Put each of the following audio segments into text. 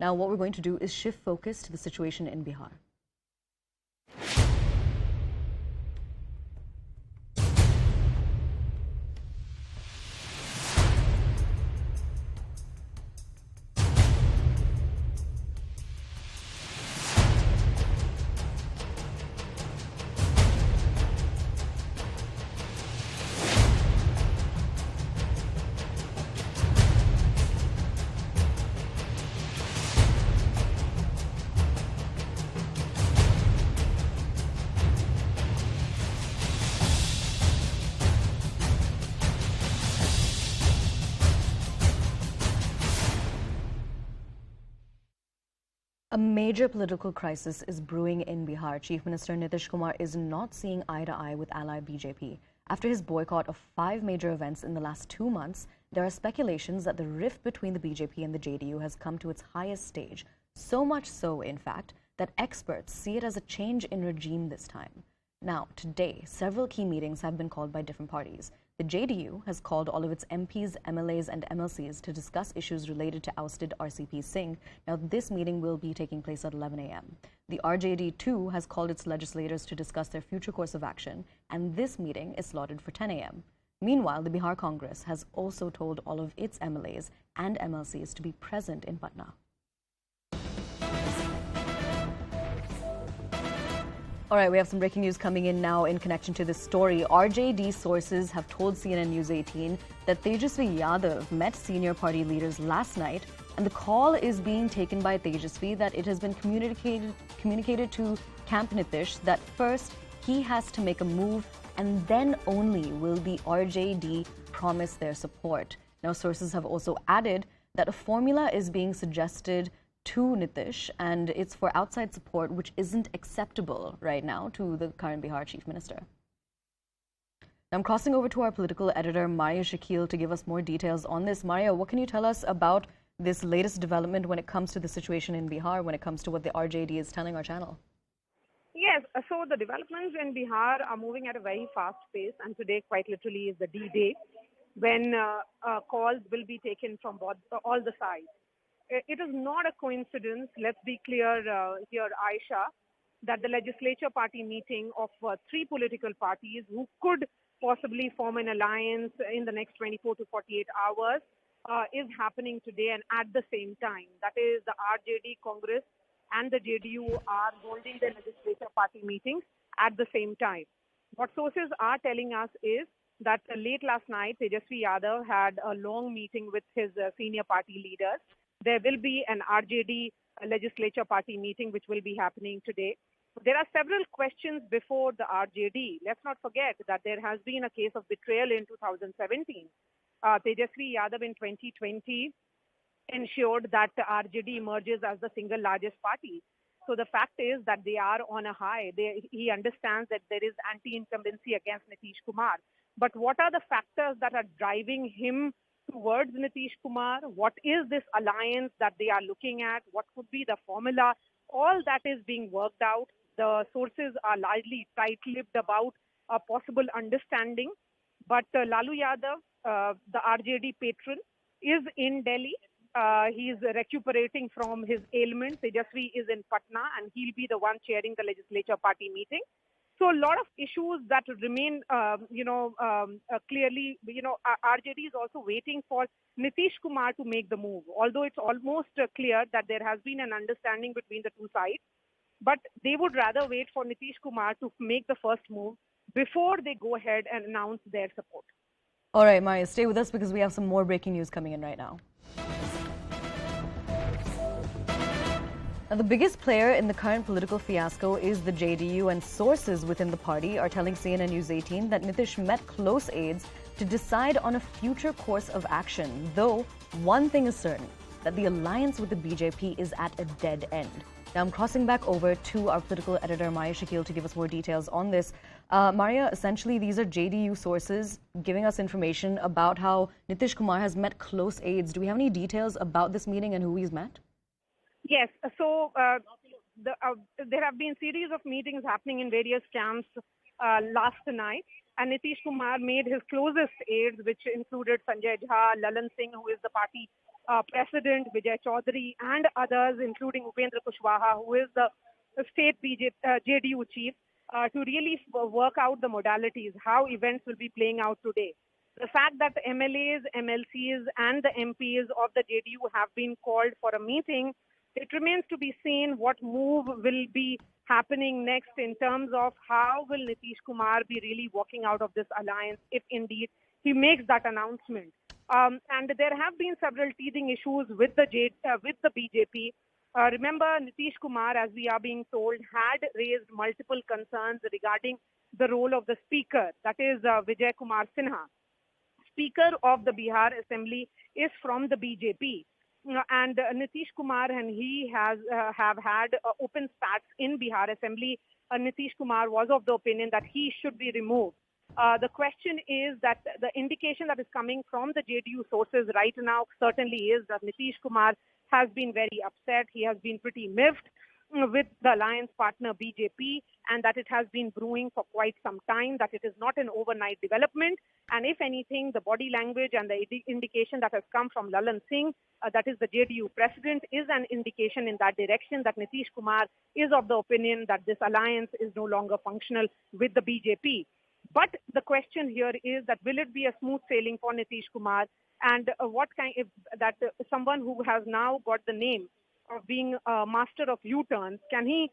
Now, what we're going to do is shift focus to the situation in Bihar. A major political crisis is brewing in Bihar. Chief Minister Nitish Kumar is not seeing eye to eye with ally BJP. After his boycott of 5 major events in the last 2 months, there are speculations that the rift between the BJP and the JDU has come to its highest stage. So much so, in fact, that experts see it as a change in regime this time. Now, today, several key meetings have been called by different parties. The JDU has called all of its MPs, MLAs and MLCs to discuss issues related to ousted RCP Singh. Now, this meeting will be taking place at 11 a.m. The RJD too has called its legislators to discuss their future course of action, and this meeting is slotted for 10 a.m. Meanwhile, the Bihar Congress has also told all of its MLAs and MLCs to be present in Patna. All right, we have some breaking news coming in now in connection to this story. RJD sources have told CNN News 18 that Tejasvi Yadav met senior party leaders last night, and the call is being taken by Tejasvi that it has been communicated to Camp Nitish that first he has to make a move and then only will the RJD promise their support. Now, sources have also added that a formula is being suggested to Nitish, and it's for outside support, which isn't acceptable right now to the current Bihar Chief Minister. Now, I'm crossing over to our political editor, Maria Shakil, to give us more details on this. Maria, what can you tell us about this latest development when it comes to the situation in Bihar, when it comes to what the RJD is telling our channel? Yes, so the developments in Bihar are moving at a very fast pace, and today quite literally is the D-Day, when calls will be taken from all the sides. It is not a coincidence, let's be clear here, Aisha, that the legislature party meeting of 3 political parties who could possibly form an alliance in the next 24 to 48 hours is happening today and at the same time. That is, the RJD, Congress and the JDU are holding their legislature party meetings at the same time. What sources are telling us is that late last night, Tejasvi Yadav had a long meeting with his senior party leaders. There will be an RJD legislature party meeting which will be happening today. There are several questions before the RJD. Let's not forget that there has been a case of betrayal in 2017. Tejasvi Yadav in 2020 ensured that the RJD emerges as the single largest party. So the fact is that they are on a high. He understands that there is anti-incumbency against Nitish Kumar. But what are the factors that are driving him towards Nitish Kumar? What is this alliance that they are looking at? What could be the formula? All that is being worked out. The sources are largely tight-lipped about a possible understanding. But Lalu Yadav, the RJD patron, is in Delhi. He is recuperating from his ailment. Tejasvi is in Patna, and he'll be the one chairing the legislature party meeting. So a lot of issues that remain, clearly, RJD is also waiting for Nitish Kumar to make the move, although it's almost clear that there has been an understanding between the two sides. But they would rather wait for Nitish Kumar to make the first move before they go ahead and announce their support. All right, Maria, stay with us because we have some more breaking news coming in right now. Now, the biggest player in the current political fiasco is the JDU, and sources within the party are telling CNN News 18 that Nitish met close aides to decide on a future course of action. Though, one thing is certain, that the alliance with the BJP is at a dead end. Now, I'm crossing back over to our political editor, Maria Shakil, to give us more details on this. Maria, essentially, these are JDU sources giving us information about how Nitish Kumar has met close aides. Do we have any details about this meeting and who he's met? Yes, so there have been series of meetings happening in various camps last night, and Nitish Kumar made his closest aides, which included Sanjay Jha, Lalan Singh, who is the party President Vijay Chaudhary and others, including Upendra Kushwaha, who is the state JDU chief, to really work out the modalities, how events will be playing out today. The fact that the MLAs, MLCs, and the MPs of the JDU have been called for a meeting, it remains to be seen what move will be happening next in terms of how will Nitish Kumar be really walking out of this alliance if indeed he makes that announcement. And there have been several teething issues with the BJP. Remember, Nitish Kumar, as we are being told, had raised multiple concerns regarding the role of the speaker, that is Vijay Kumar Sinha. Speaker of the Bihar Assembly is from the BJP. And Nitish Kumar and he have had open spats in Bihar Assembly. Nitish Kumar was of the opinion that he should be removed. The question is that the indication that is coming from the JDU sources right now certainly is that Nitish Kumar has been very upset. He has been pretty miffed with the alliance partner BJP, and that it has been brewing for quite some time, that it is not an overnight development. And if anything, the body language and the indication that has come from Lalan Singh, that is the JDU president, is an indication in that direction that Nitish Kumar is of the opinion that this alliance is no longer functional with the BJP. But the question here is that will it be a smooth sailing for Nitish Kumar, and someone who has now got the name of being a master of U-turns, can he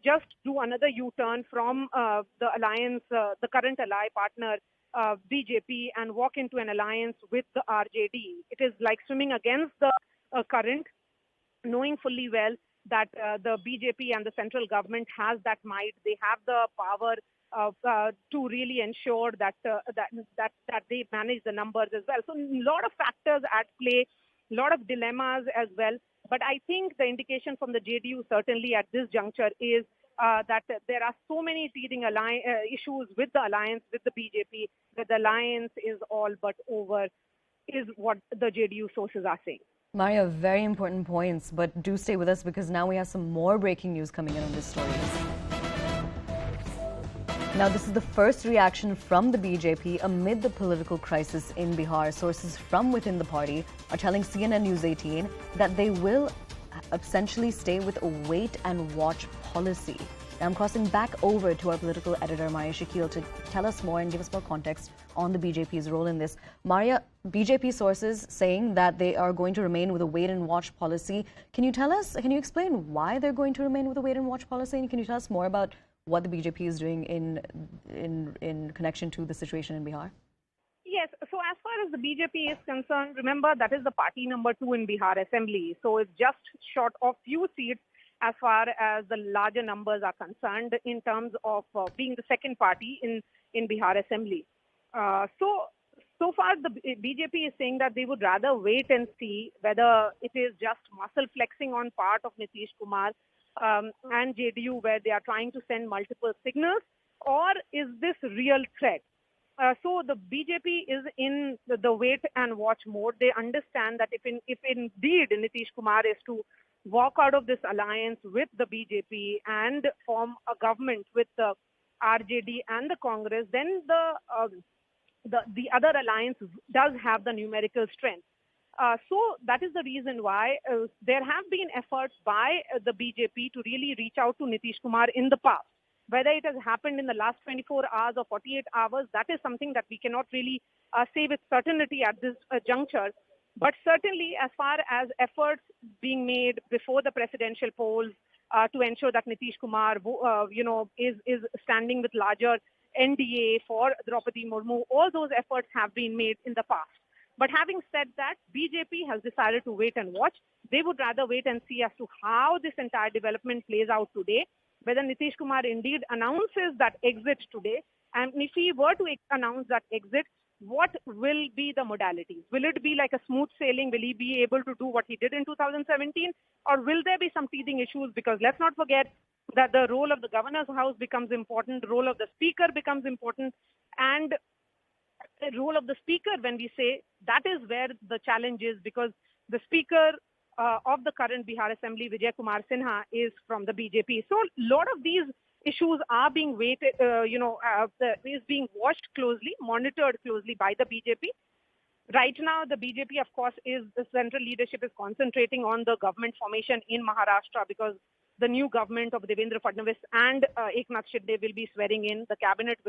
just do another U-turn from the alliance, the current ally partner BJP, and walk into an alliance with the RJD? It is like swimming against the current, knowing fully well that the BJP and the central government has that might. They have the power to really ensure that they manage the numbers as well. So a lot of factors at play, a lot of dilemmas as well. But I think the indication from the JDU certainly at this juncture is that there are so many teething issues with the alliance with the BJP that the alliance is all but over, is what the JDU sources are saying. Maria, very important points, but do stay with us because now we have some more breaking news coming in on this story. Now, this is the first reaction from the BJP amid the political crisis in Bihar. Sources from within the party are telling CNN News 18 that they will essentially stay with a wait-and-watch policy. Now, I'm crossing back over to our political editor, Maria Shakil, to tell us more and give us more context on the BJP's role in this. Maria, BJP sources saying that they are going to remain with a wait-and-watch policy. Can you explain why they're going to remain with a wait-and-watch policy? And can you tell us more about what the BJP is doing in connection to the situation in Bihar? Yes. So as far as the BJP is concerned, remember that is the party number 2 in Bihar Assembly. So it's just short of few seats as far as the larger numbers are concerned in terms of being the second party in Bihar Assembly. So far the BJP is saying that they would rather wait and see whether it is just muscle flexing on part of Nitish Kumar and JDU, where they are trying to send multiple signals, or is this real threat? So the BJP is in the wait and watch mode. They understand that if indeed Nitish Kumar is to walk out of this alliance with the BJP and form a government with the RJD and the Congress, then the other alliance does have the numerical strength. So that is the reason why there have been efforts by the BJP to really reach out to Nitish Kumar in the past. Whether it has happened in the last 24 hours or 48 hours, that is something that we cannot really say with certainty at this juncture. But certainly, as far as efforts being made before the presidential polls to ensure that Nitish Kumar, is standing with larger NDA for Draupadi Murmu, all those efforts have been made in the past. But having said that, BJP has decided to wait and watch. They would rather wait and see as to how this entire development plays out today, whether Nitish Kumar indeed announces that exit today. And if he were to announce that exit, what will be the modalities? Will it be like a smooth sailing? Will he be able to do what he did in 2017? Or will there be some teething issues? Because let's not forget that the role of the governor's house becomes important, the role of the speaker becomes important, and the role of the speaker, when we say, that is where the challenge is, because the speaker of the current Bihar Assembly, Vijay Kumar Sinha, is from the BJP. So a lot of these issues are being is being watched closely, monitored closely by the BJP. Right now, the BJP, of course, the central leadership is concentrating on the government formation in Maharashtra because the new government of Devendra Fadnavis and Eknath Shinde will be swearing in. The cabinet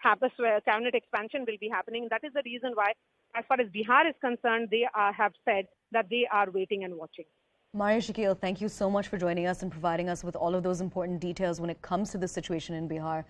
cabinet expansion will be happening. That is the reason why, as far as Bihar is concerned, they have said that they are waiting and watching. Maria Shakil, thank you so much for joining us and providing us with all of those important details when it comes to the situation in Bihar.